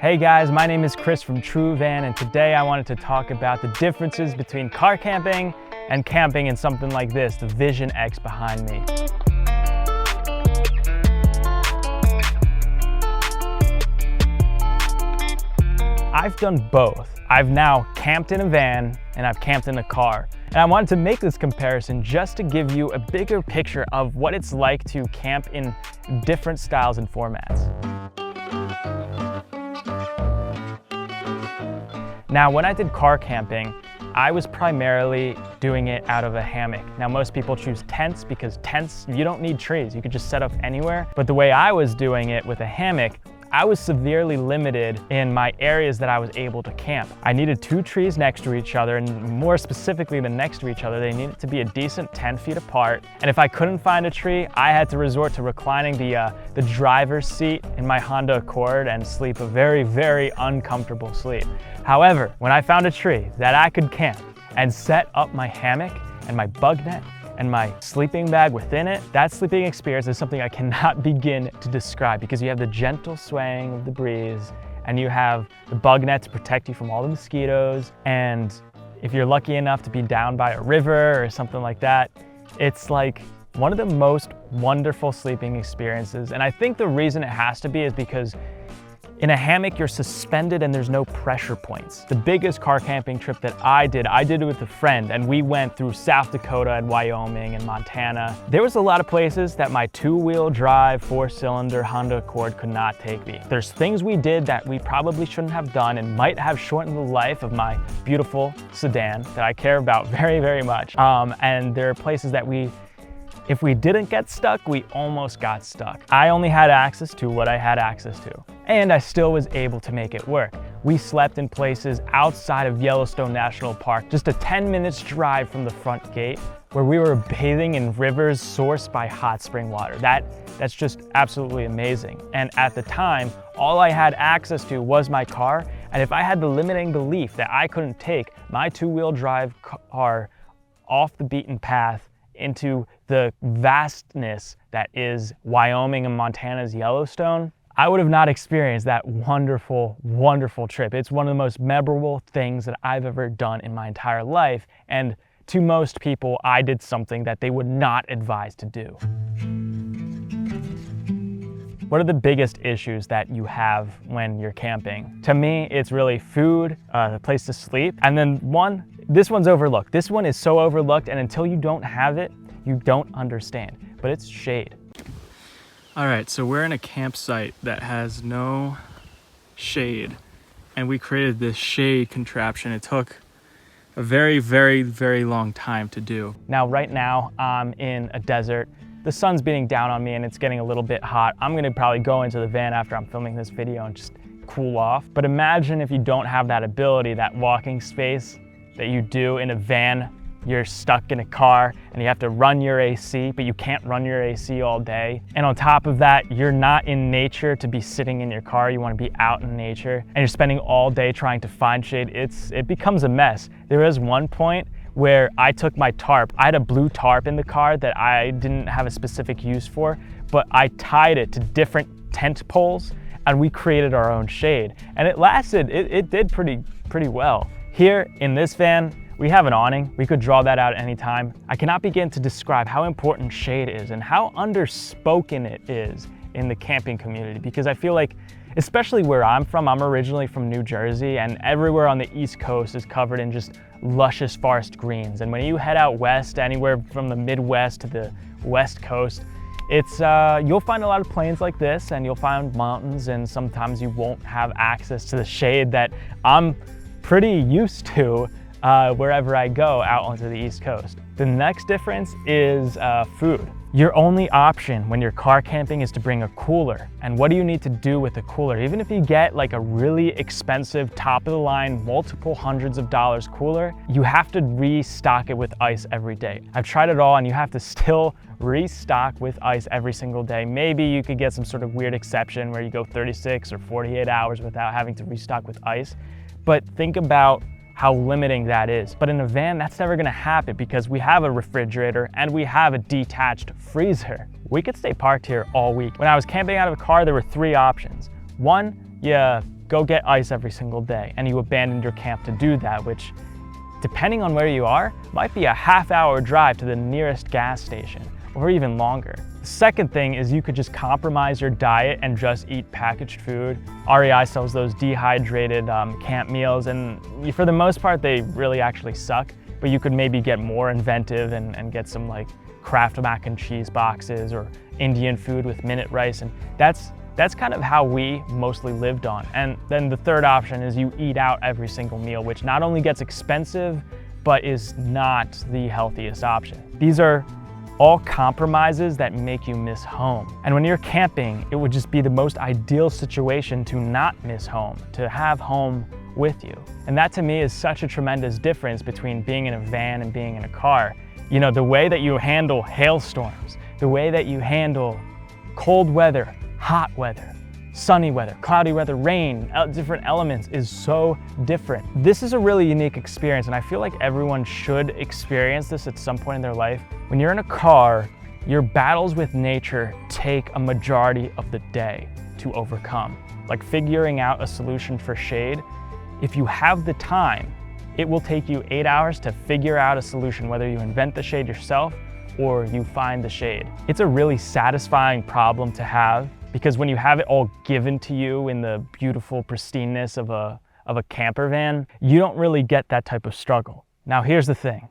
Hey guys, my name is Chris from Truevan, and today I wanted to talk about the differences between car camping and camping in something like this, the Vision X behind me. I've done both. I've now camped in a van and I've camped in a car. And I wanted to make this comparison just to give you a bigger picture of what it's like to camp in different styles and formats. Now, when I did car camping, I was primarily doing it out of a hammock. Now, most people choose tents because tents, you don't need trees. You could just set up anywhere. But the way I was doing it with a hammock, I was severely limited in my areas that I was able to camp. I needed 2 trees next to each other, and more specifically than next to each other, they needed to be a decent 10 feet apart. And if I couldn't find a tree, I had to resort to reclining the driver's seat in my Honda Accord and sleep a very, very uncomfortable sleep. However, when I found a tree that I could camp and set up my hammock and my bug net and my sleeping bag within it, that sleeping experience is something I cannot begin to describe, because you have the gentle swaying of the breeze and you have the bug net to protect you from all the mosquitoes. And if you're lucky enough to be down by a river or something like that, it's like one of the most wonderful sleeping experiences. And I think the reason it has to be is because in a hammock, you're suspended and there's no pressure points. The biggest car camping trip that I did it with a friend, and we went through South Dakota and Wyoming and Montana. There was a lot of places that my 2-wheel drive, 4-cylinder Honda Accord could not take me. There's things we did that we probably shouldn't have done and might have shortened the life of my beautiful sedan that I care about very, very much. And there are places that if we didn't get stuck, we almost got stuck. I only had access to what I had access to, and I still was able to make it work. We slept in places outside of Yellowstone National Park, just a 10 minutes drive from the front gate, where we were bathing in rivers sourced by hot spring water. That's just absolutely amazing. And at the time, all I had access to was my car, and if I had the limiting belief that I couldn't take my 2-wheel drive car off the beaten path into the vastness that is Wyoming and Montana's Yellowstone, I would have not experienced that wonderful, wonderful trip. It's one of the most memorable things that I've ever done in my entire life. And to most people, I did something that they would not advise to do. What are the biggest issues that you have when you're camping? To me, it's really food, a place to sleep, and then this one's overlooked. This one is so overlooked, and until you don't have it, you don't understand, but it's shade. All right, so we're in a campsite that has no shade, and we created this shade contraption. It took a very, very, very long time to do. Now, right now, I'm in a desert. The sun's beating down on me and it's getting a little bit hot. I'm gonna probably go into the van after I'm filming this video and just cool off. But imagine if you don't have that ability, that walking space that you do in a van. You're stuck in a car and you have to run your AC, but you can't run your AC all day. And on top of that, you're not in nature to be sitting in your car. You want to be out in nature, and you're spending all day trying to find shade. It becomes a mess. There was one point where I took my tarp. I had a blue tarp in the car that I didn't have a specific use for, but I tied it to different tent poles and we created our own shade. And it lasted, it did pretty well. Here in this van, we have an awning. We could draw that out at any time. I cannot begin to describe how important shade is and how underspoken it is in the camping community, because I feel like, especially where I'm from, I'm originally from New Jersey, and everywhere on the East Coast is covered in just luscious forest greens. And when you head out west, anywhere from the Midwest to the West Coast, you'll find a lot of plains like this, and you'll find mountains, and sometimes you won't have access to the shade that I'm pretty used to wherever I go out onto the East Coast. The next difference is food. Your only option when you're car camping is to bring a cooler. And what do you need to do with a cooler? Even if you get like a really expensive, top of the line, multiple hundreds of dollars cooler, you have to restock it with ice every day. I've tried it all, and you have to still restock with ice every single day. Maybe you could get some sort of weird exception where you go 36 or 48 hours without having to restock with ice. But think about how limiting that is. But in a van, that's never gonna happen because we have a refrigerator and we have a detached freezer. We could stay parked here all week. When I was camping out of a car, there were 3 options. One, you go get ice every single day, and you abandoned your camp to do that, which, depending on where you are, might be a half-hour drive to the nearest gas station, or even longer. The second thing is you could just compromise your diet and just eat packaged food. REI sells those dehydrated camp meals, and for the most part, they really actually suck, but you could maybe get more inventive and get some like Kraft mac and cheese boxes or Indian food with minute rice, and that's kind of how we mostly lived on. And then the third option is you eat out every single meal, which not only gets expensive, but is not the healthiest option. These are all compromises that make you miss home. And when you're camping, it would just be the most ideal situation to not miss home, to have home with you. And that to me is such a tremendous difference between being in a van and being in a car. You know, the way that you handle hailstorms, the way that you handle cold weather, hot weather, sunny weather, cloudy weather, rain, different elements is so different. This is a really unique experience, and I feel like everyone should experience this at some point in their life. When you're in a car, your battles with nature take a majority of the day to overcome. Like figuring out a solution for shade, if you have the time, it will take you 8 hours to figure out a solution, whether you invent the shade yourself or you find the shade. It's a really satisfying problem to have, because when you have it all given to you in the beautiful pristineness of a camper van, you don't really get that type of struggle. Now here's the thing,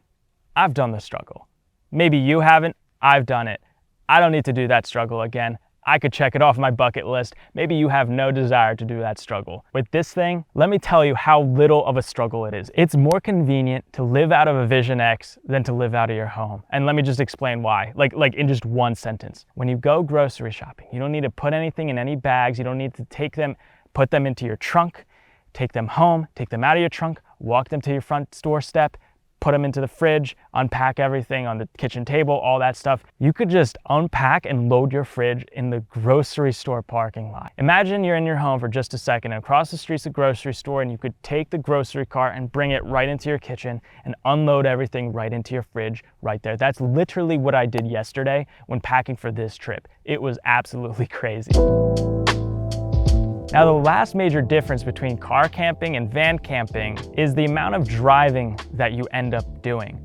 I've done the struggle. Maybe you haven't, I've done it. I don't need to do that struggle again. I could check it off my bucket list. Maybe you have no desire to do that struggle. With this thing, let me tell you how little of a struggle it is. It's more convenient to live out of a Vision X than to live out of your home. And let me just explain why, like in just one sentence. When you go grocery shopping, you don't need to put anything in any bags. You don't need to put them into your trunk, take them home, take them out of your trunk, walk them to your front doorstep, put them into the fridge, unpack everything on the kitchen table, all that stuff. You could just unpack and load your fridge in the grocery store parking lot. Imagine you're in your home for just a second, and across the street's a grocery store, and you could take the grocery cart and bring it right into your kitchen and unload everything right into your fridge right there. That's literally what I did yesterday when packing for this trip. It was absolutely crazy. Now, the last major difference between car camping and van camping is the amount of driving that you end up doing.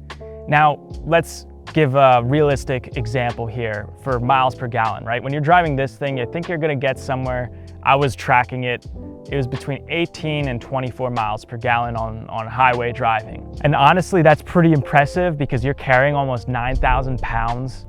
Now, let's give a realistic example here for miles per gallon, right? When you're driving this thing, you think you're gonna get somewhere. I was tracking it. It was between 18 and 24 miles per gallon on highway driving. And honestly, that's pretty impressive because you're carrying almost 9,000 pounds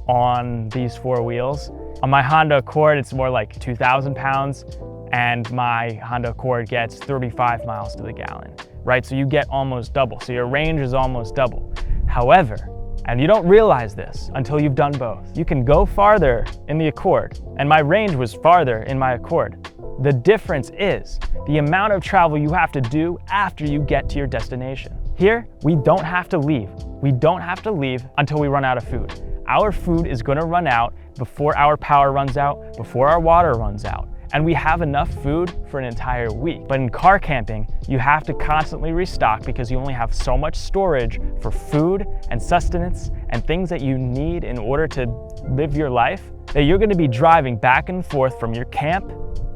on these four wheels. On my Honda Accord, it's more like 2,000 pounds. And my Honda Accord gets 35 miles to the gallon, right? So you get almost double. So your range is almost double. However, and you don't realize this until you've done both, you can go farther in the Accord, and my range was farther in my Accord. The difference is the amount of travel you have to do after you get to your destination. Here, we don't have to leave. We don't have to leave until we run out of food. Our food is gonna run out before our power runs out, before our water runs out. And we have enough food for an entire week. But in car camping, you have to constantly restock because you only have so much storage for food and sustenance and things that you need in order to live your life, that you're gonna be driving back and forth from your camp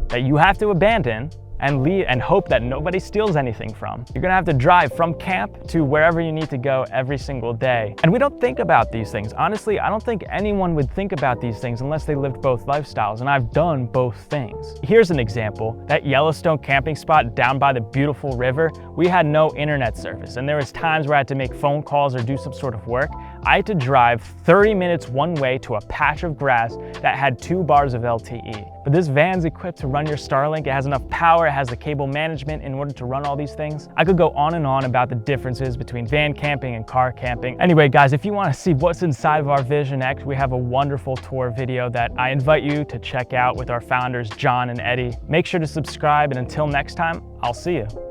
that you have to abandon and leave and hope that nobody steals anything from. You're gonna have to drive from camp to wherever you need to go every single day. And we don't think about these things. Honestly, I don't think anyone would think about these things unless they lived both lifestyles, and I've done both things. Here's an example. That Yellowstone camping spot down by the beautiful river, we had no internet service, and there was times where I had to make phone calls or do some sort of work. I had to drive 30 minutes one way to a patch of grass that had 2 bars of LTE. But this van's equipped to run your Starlink. It has enough power, it has the cable management in order to run all these things. I could go on and on about the differences between van camping and car camping. Anyway, guys, if you want to see what's inside of our Vision X, we have a wonderful tour video that I invite you to check out with our founders, John and Eddie. Make sure to subscribe, and until next time, I'll see you.